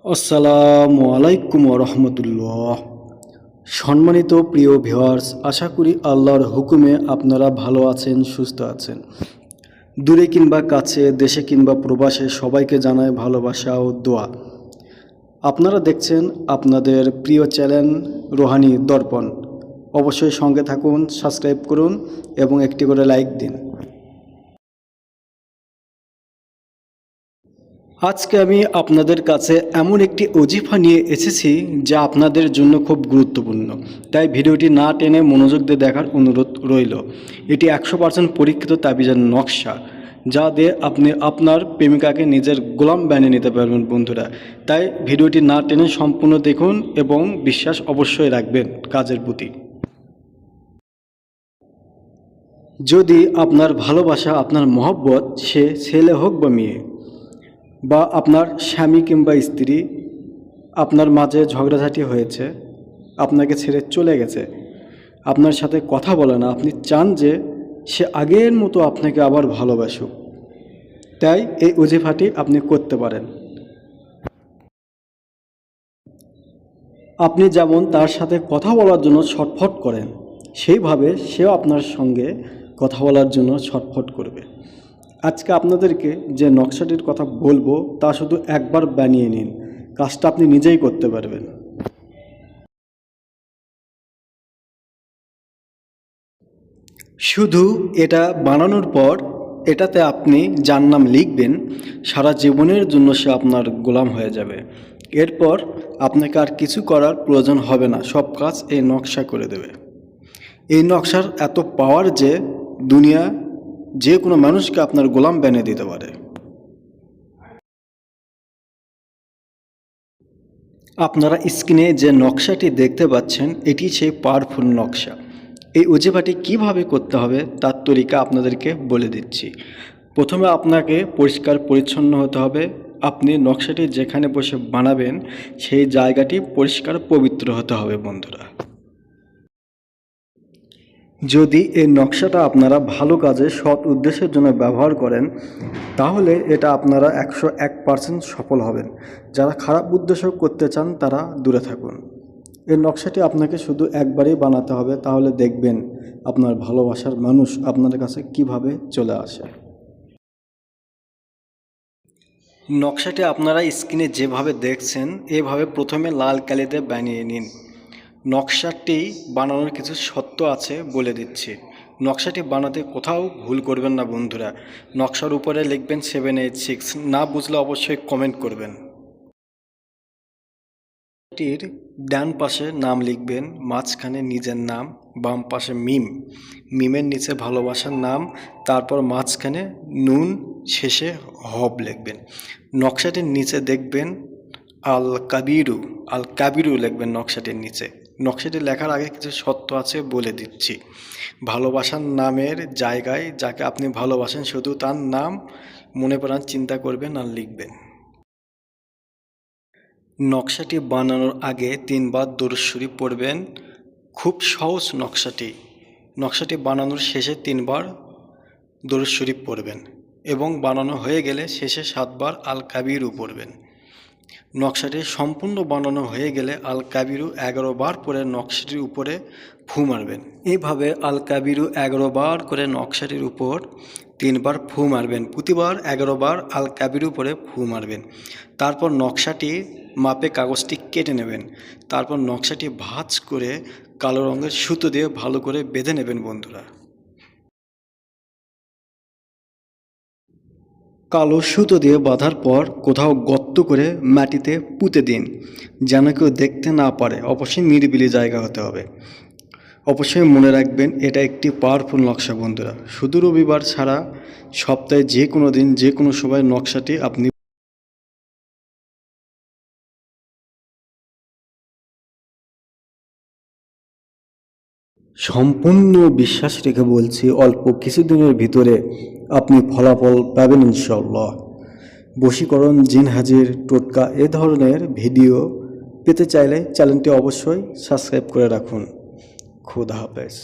আসসালামু আলাইকুম রহমতুল্লাহ। সম্মানিত প্রিয় ভিউয়ার্স, আশা করি আল্লাহর হুকুমে আপনারা ভালো আছেন, সুস্থ আছেন। দূরে কিংবা কাছে, দেশে কিংবা প্রবাসে সবাইকে জানায় ভালোবাসা ও দোয়া। আপনারা দেখছেন আপনাদের প্রিয় চ্যানেল রোহানি দর্পণ। অবশ্যই সঙ্গে থাকুন, সাবস্ক্রাইব করুন এবং একটি করে লাইক দিন। আজকে আমি আপনাদের কাছে এমন একটি ওজিফা নিয়ে এসেছি যা আপনাদের জন্য খুব গুরুত্বপূর্ণ, তাই ভিডিওটি না টেনে মনোযোগ দিয়ে দেখার অনুরোধ রইল। এটি 100% পরীক্ষিত তাবিজের নকশা, যা দিয়ে আপনি আপনার প্রেমিকাকে নিজের গোলাম বানিয়ে নিতে পারবেন বন্ধুরা। তাই ভিডিওটি না টেনে সম্পূর্ণ দেখুন এবং বিশ্বাস অবশ্যই রাখবেন কাজের প্রতি। যদি আপনার ভালোবাসা, আপনার মহব্বত, সে ছেলে হোক বা মেয়ে, বা আপনার স্বামী কিংবা স্ত্রী, আপনার মাঝে ঝগড়াঝাটি হয়েছে, আপনাকে ছেড়ে চলে গেছে, আপনার সাথে কথা বলে না, আপনি চান যে সে আগের মতো আপনাকে আবার ভালোবাসুক, তাই এই ওজিফাটি আপনি করতে পারেন। আপনি যেমন তার সাথে কথা বলার জন্য ছটফট করেন, সেইভাবে সেও আপনার সঙ্গে কথা বলার জন্য ছটফট করবে। আজকে আপনাদেরকে যে নকশাটির কথা বলবো তা শুধু একবার বানিয়ে নিন, কাজটা আপনি নিজেই করতে পারবেন। শুধু এটা বানানোর পর এটাতে আপনি যার নাম লিখবেন, সারা জীবনের জন্য সে আপনার গোলাম হয়ে যাবে। এরপর আপনাকে আর কিছু করার প্রয়োজন হবে না, সব কাজ এই নকশা করে দেবে। এই নকশার এত পাওয়ার যে দুনিয়া যে কোনো মানুষকে আপনার গোলাম বানিয়ে দিতে পারে। আপনারা স্ক্রিনে যে নকশাটি দেখতে পাচ্ছেন, এটি সেই পাওয়ারফুল নকশা। এই ওজিফাটি কিভাবে করতে হবে তার তরিকা আপনাদেরকে বলে দিচ্ছি। প্রথমে আপনাকে পরিষ্কার পরিচ্ছন্ন হতে হবে। আপনি নকশাটি যেখানে বসে বানাবেন সেই জায়গাটি পরিষ্কার পবিত্র হতে হবে বন্ধুরা। যদি এই নকশাটা আপনারা ভালো কাজে, সৎ উদ্দেশ্যের জন্য ব্যবহার করেন, তাহলে এটা আপনারা 101% সফল হবেন। যারা খারাপ উদ্দেশ্য করতে চান তারা দূরে থাকুন। এই নকশাটি আপনাকে শুধু একবারই বানাতে হবে, তাহলে দেখবেন আপনার ভালোবাসার মানুষ আপনার কাছে কিভাবে চলে আসে। নকশাটি আপনারা স্ক্রিনে যেভাবে দেখছেন এভাবে প্রথমে লাল কালিতে বানিয়ে নিন। নকশাটি বানানোর কিছু শর্ত আছে, বলে দিচ্ছি। নকশাটি বানাতে কোথাও ভুল করবেন না বন্ধুরা। নকশার উপরে লিখবেন 786, না বুঝলে অবশ্যই কমেন্ট করবেন। এটির ডান পাশে নাম লিখবেন, মাঝখানে নিজের নাম, বাম পাশে মিম, মিমের নিচে ভালোবাসার নাম, তারপর মাঝখানে নুন, শেষে হব লিখবেন। নকশাটির নিচে দেখবেন আল কাবিরু, আল কাবিরু লিখবেন নকশাটির নিচে। নকশাটি লেখার আগে কিছু শর্ত আছে, বলে দিচ্ছি। ভালোবাসার নামের জায়গায় যাকে আপনি ভালোবাসেন শুধু তার নাম মনে প্রাণ চিন্তা করবেন আর লিখবেন। নকশাটি বানানোর আগে 3 বার দরুদ শরীফ পড়বেন। খুব সহজ নকশাটি। নকশাটি বানানোর শেষে 3 বার দরুদ শরীফ পড়বেন এবং বানানো হয়ে গেলে শেষে 7 বার আল কাবিরু পড়বেন। নকশাটি সম্পূর্ণ বানানো হয়ে গেলে আল কাবিরু 11 বার পরে নকশাটির উপরে ফু মারবেন। এইভাবে আল কাবিরু 11 বার করে নকশাটির উপর 3 বার ফু মারবেন। প্রতিবার 11 বার আল কাবিরু পরে ফু মারবেন। তারপর নকশাটি মাপে কাগজটি কেটে নেবেন। তারপর নকশাটি ভাঁজ করে কালো রঙের সুতো দিয়ে ভালো করে বেঁধে নেবেন বন্ধুরা। কালো সুতো দিয়ে বাঁধার পর কোথাও গর্ত করে মাটিতে পুঁতে দিন, যেন কেউ দেখতে না পারে। অবশ্যই নিরিবিলি জায়গা হতে হবে। অবশ্যই মনে রাখবেন এটা একটি পাওয়ারফুল নকশা বন্ধুরা। শুধু রবিবার ছাড়া সপ্তাহে যে কোনো দিন, যে কোনো সময় নকশাটি আপনি সম্পূর্ণ বিশ্বাস রেখে বলছি, অল্প কিছুদিনের ভিতরে আপনি ফলাফল পাবেন ইনশাআল্লাহ। বশীকরণ, জিন হাজির, টোটকা এ ধরনের ভিডিও পেতে চাইলে চ্যানেলটি অবশ্যই সাবস্ক্রাইব করে রাখুন। খোদা হাফেজ।